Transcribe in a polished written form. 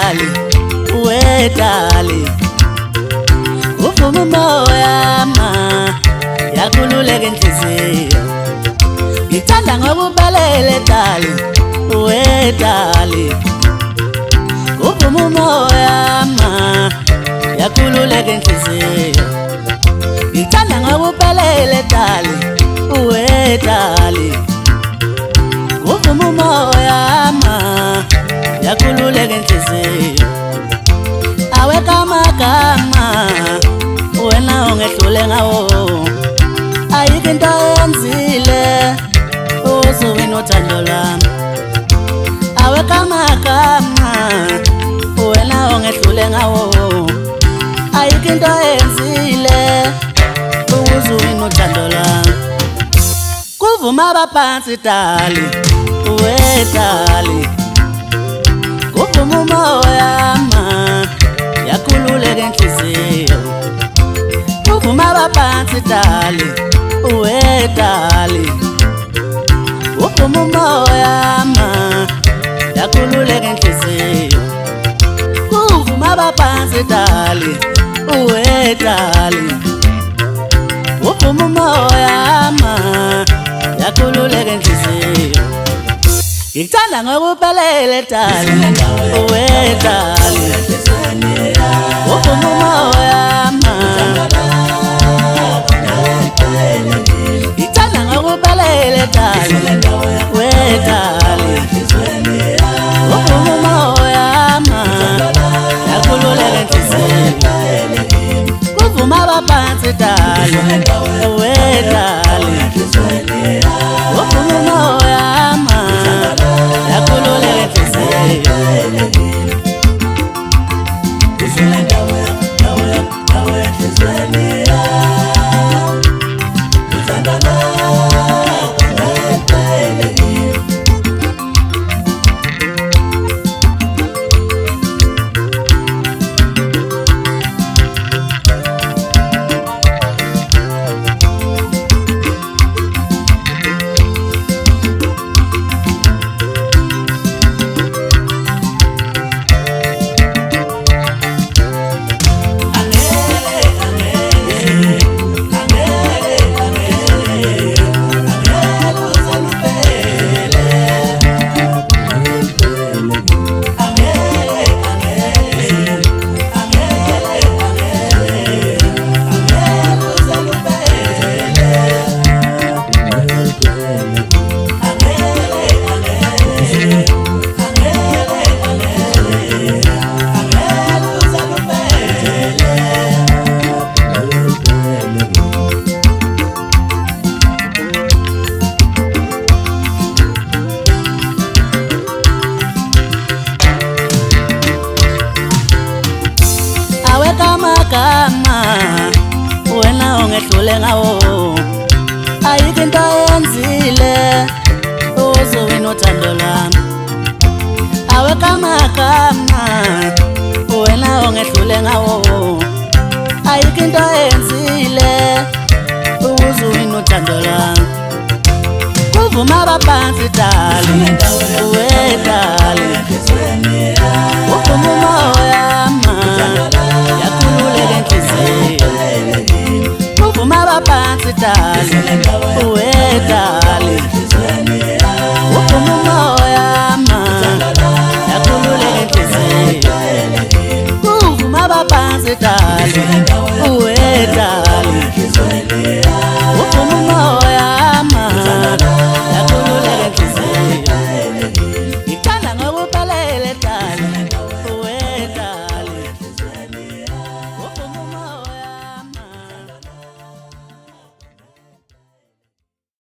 dali, we dali. Uvuma umoya ma, yakhululeka inhliziyo. Ngithanda ngokubelele dali, we dali. Uvuma umoya ma, yakhululeka inhliziyo. Ngithanda ngokubelele dali, we dali. Uvuma umoya ma, yakhululeka inhliziyo. Aweka amagama wena ongehlule ngawo, ayikho into eyenzile uzuwina uthando lwami. Aweka amagama wena ongehlule ngawo, ayikho into eyenzile uzuwina uthando lwami. Kuvuma abaphansi dali, we dali. Kuvuma umoya ma, yakhululeka inhliziyo. Kuvuma abaphansi dali, we dali. Kuvuma umoya ma, yakhululeka inhliziyo. Kuvuma abaphansi dali, we dali. Kuvuma umoya ma, yakhululeka inhliziyo. Ngithanda ngokubelele dali, we dali. Uvuma umoya ma, ngithanda ngokubelele dali, we dali. Uvuma umoya ma, yakhululeka inhliziyo. Kuvuma abaphansi dali, we dali. Uvuma umoya ma, yakhululeka inhliziyo. Amagama wena ongehlule ngawo, ayikho into eyenzile uzuwina uthando lwami. Aweka amagama wena ongehlule ngawo, ayikho into eyenzile uzuwina uthando lwami. Kuvuma abaphansi dali, we dali. Uvuma umoya ma, yakhululeka inhliziyo. Kuvuma abaphansi dali, we dali.